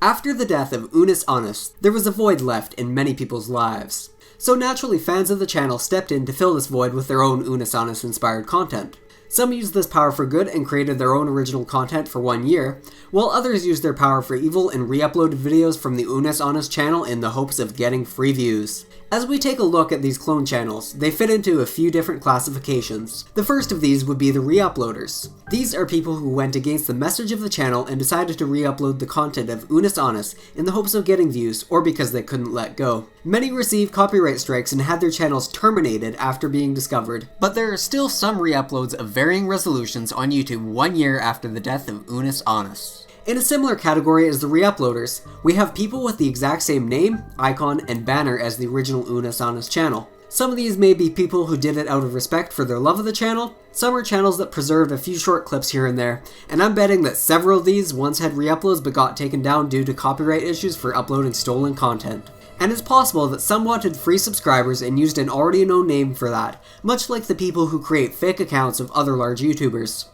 After the death of Unus Annus, there was a void left in many people's lives. So naturally, fans of the channel stepped in to fill this void with their own Unus Annus-inspired content. Some used this power for good and created their own original content for 1 year, while others used their power for evil and re-uploaded videos from the Unus Annus channel in the hopes of getting free views. As we take a look at these clone channels, they fit into a few different classifications. The first of these would be the Reuploaders. These are people who went against the message of the channel and decided to re-upload the content of Unus Annus in the hopes of getting views or because they couldn't let go. Many received copyright strikes and had their channels terminated after being discovered, but there are still some re-uploads of varying resolutions on YouTube 1 year after the death of Unus Annus. In a similar category as the Reuploaders, we have people with the exact same name, icon, and banner as the original Unus Annus channel. Some of these may be people who did it out of respect for their love of the channel, some are channels that preserved a few short clips here and there, and I'm betting that several of these once had re-uploads but got taken down due to copyright issues for uploading stolen content. And it's possible that some wanted free subscribers and used an already known name for that, much like the people who create fake accounts of other large YouTubers.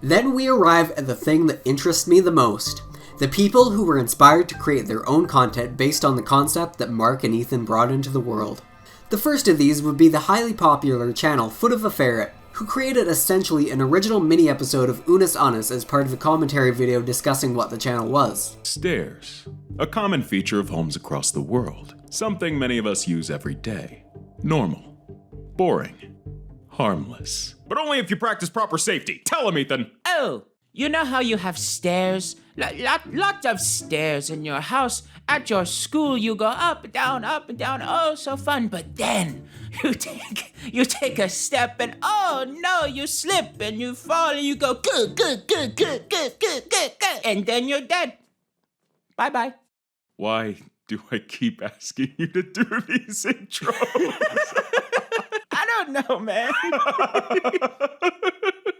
Then we arrive at the thing that interests me the most. The people who were inspired to create their own content based on the concept that Mark and Ethan brought into the world. The first of these would be the highly popular channel Foot of a Ferret, who created essentially an original mini-episode of Unus Annus as part of a commentary video discussing what the channel was. Stairs. A common feature of homes across the world. Something many of us use every day. Normal. Boring. Harmless. But only if you practice proper safety. Tell him, Ethan! Oh, you know how you have stairs? Lots of stairs in your house. At your school, you go up and down, oh, so fun. But then, you take a step and oh no, you slip and you fall and you go good. And then you're dead. Bye-bye. Why do I keep asking you to do these intros? I don't know, man.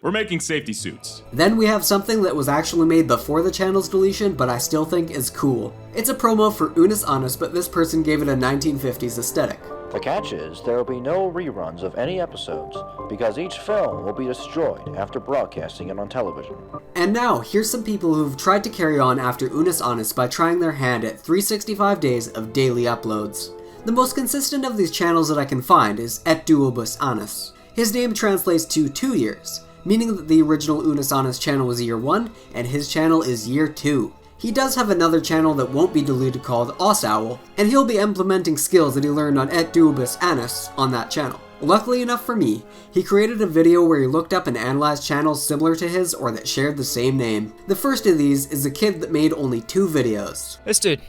We're making safety suits. Then we have something that was actually made before the channel's deletion, but I still think is cool. It's a promo for Unus Annus, but this person gave it a 1950s aesthetic. The catch is, there will be no reruns of any episodes, because each film will be destroyed after broadcasting it on television. And now, here's some people who've tried to carry on after Unus Annus by trying their hand at 365 days of daily uploads. The most consistent of these channels that I can find is Duobus Annis. His name translates to 2 years, meaning that the original Unus Annus channel was year 1, and his channel is year 2. He does have another channel that won't be deleted called Owl, and he'll be implementing skills that he learned on Duobus Annis on that channel. Luckily enough for me, he created a video where he looked up and analyzed channels similar to his or that shared the same name. The first of these is a kid that made only 2 videos. This dude,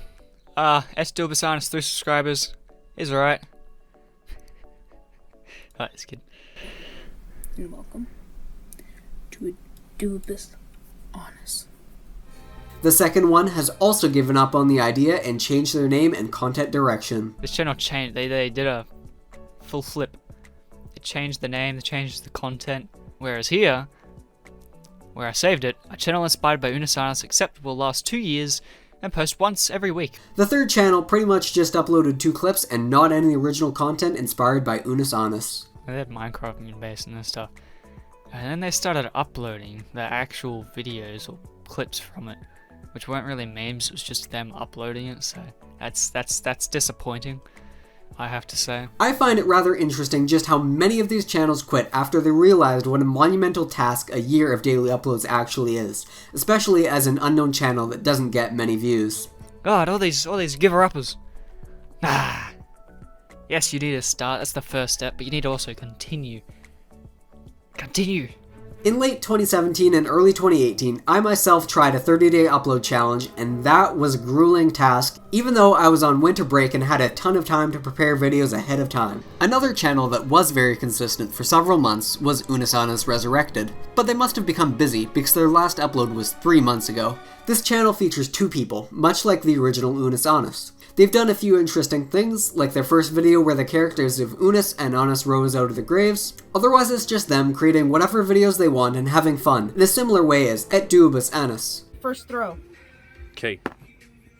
Duobus Annis, 3 subscribers, he's alright. Alright, this kid. You're welcome to Duobus Annis. The second one has also given up on the idea and changed their name and content direction. This channel changed, they did a full flip. They changed the name, they changed the content. Whereas here, where I saved it, a channel inspired by Unus Annus except will last 2 years and post once every week. The third channel pretty much just uploaded 2 clips and not any original content inspired by Unus Annus. They had Minecraft in base and this stuff. And then they started uploading the actual videos or clips from it, which weren't really memes, it was just them uploading it, so that's disappointing, I have to say. I find it rather interesting just how many of these channels quit after they realized what a monumental task a year of daily uploads actually is, especially as an unknown channel that doesn't get many views. God, all these giver-uppers. Yes, you need to start, that's the first step, but you need to also continue. Continue! In late 2017 and early 2018, I myself tried a 30-day upload challenge, and that was a grueling task, even though I was on winter break and had a ton of time to prepare videos ahead of time. Another channel that was very consistent for several months was Unus Annus Resurrected, but they must have become busy because their last upload was 3 months ago. This channel features 2 people, much like the original Unus Annus. They've done a few interesting things, like their first video where the characters of Unus and Annus rose out of their graves. Otherwise it's just them creating whatever videos they want and having fun, in a similar way as Duobus Annis. First throw. Okay.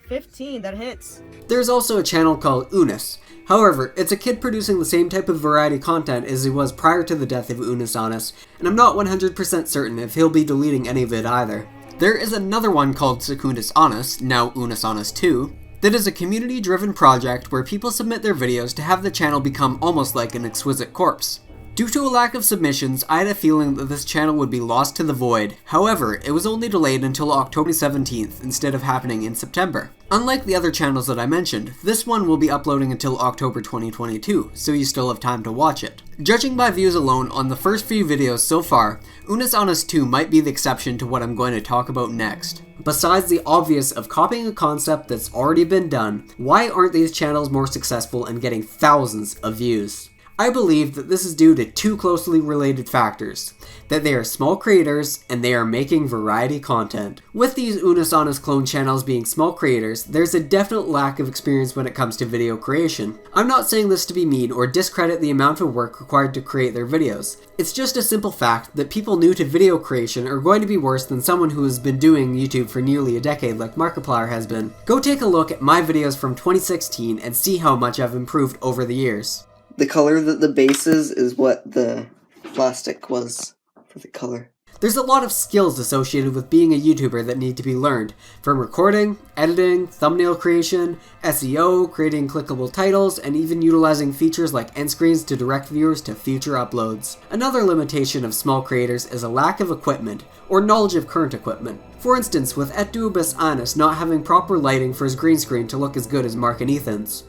15, that hits. There's also a channel called Unus. However, it's a kid producing the same type of variety content as he was prior to the death of Unus Annus, and I'm not 100% certain if he'll be deleting any of it either. There is another one called Unus Annus, now Unus Annus 2, that is a community-driven project where people submit their videos to have the channel become almost like an exquisite corpse. Due to a lack of submissions, I had a feeling that this channel would be lost to the void. However, it was only delayed until October 17th instead of happening in September. Unlike the other channels that I mentioned, this one will be uploading until October 2022, so you still have time to watch it. Judging by views alone on the first few videos so far, Unus Annus 2 might be the exception to what I'm going to talk about next. Besides the obvious of copying a concept that's already been done, why aren't these channels more successful and getting thousands of views? I believe that this is due to two closely related factors, that they are small creators and they are making variety content. With these Unus Annus clone channels being small creators, there's a definite lack of experience when it comes to video creation. I'm not saying this to be mean or discredit the amount of work required to create their videos. It's just a simple fact that people new to video creation are going to be worse than someone who has been doing YouTube for nearly a decade like Markiplier has been. Go take a look at my videos from 2016 and see how much I've improved over the years. The color that the base is what the plastic was for the color. There's a lot of skills associated with being a YouTuber that need to be learned, from recording, editing, thumbnail creation, SEO, creating clickable titles, and even utilizing features like end screens to direct viewers to future uploads. Another limitation of small creators is a lack of equipment, or knowledge of current equipment. For instance, with Duobus Annis not having proper lighting for his green screen to look as good as Mark and Ethan's.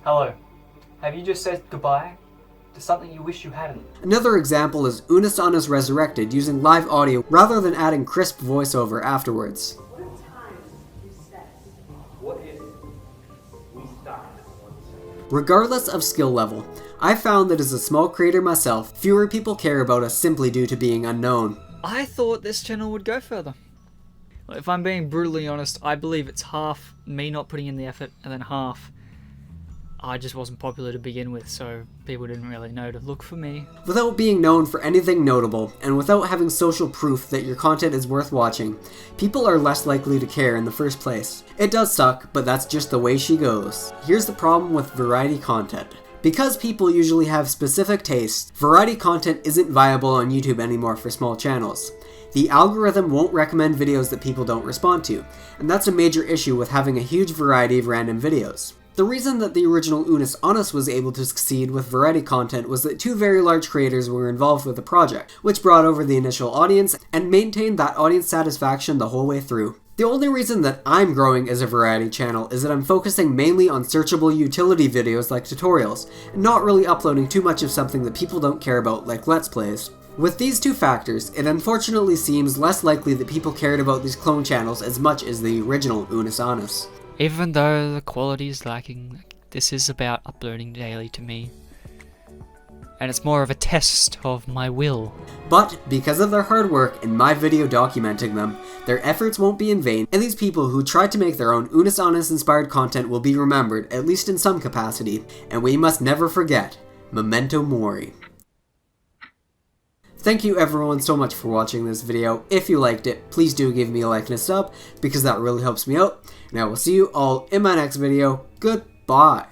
Hello. Have you just said goodbye to something you wish you hadn't? Another example is Unus Annus Resurrected using live audio rather than adding crisp voiceover afterwards. Regardless of skill level, I found that as a small creator myself, fewer people care about us simply due to being unknown. I thought this channel would go further. If I'm being brutally honest, I believe it's half me not putting in the effort and then half I just wasn't popular to begin with, so people didn't really know to look for me. Without being known for anything notable, and without having social proof that your content is worth watching, people are less likely to care in the first place. It does suck, but that's just the way she goes. Here's the problem with variety content. Because people usually have specific tastes, variety content isn't viable on YouTube anymore for small channels. The algorithm won't recommend videos that people don't respond to, and that's a major issue with having a huge variety of random videos. The reason that the original Unus Annus was able to succeed with variety content was that two very large creators were involved with the project, which brought over the initial audience and maintained that audience satisfaction the whole way through. The only reason that I'm growing as a variety channel is that I'm focusing mainly on searchable utility videos like tutorials, and not really uploading too much of something that people don't care about like Let's Plays. With these two factors, it unfortunately seems less likely that people cared about these clone channels as much as the original Unus Annus. Even though the quality is lacking, this is about uploading daily to me. And it's more of a test of my will. But, because of their hard work and my video documenting them, their efforts won't be in vain, and these people who tried to make their own Unus Annus-inspired content will be remembered, at least in some capacity, and we must never forget, Memento Mori. Thank you everyone so much for watching this video. If you liked it, please do give me a like and a sub, because that really helps me out, and I will see you all in my next video. Goodbye!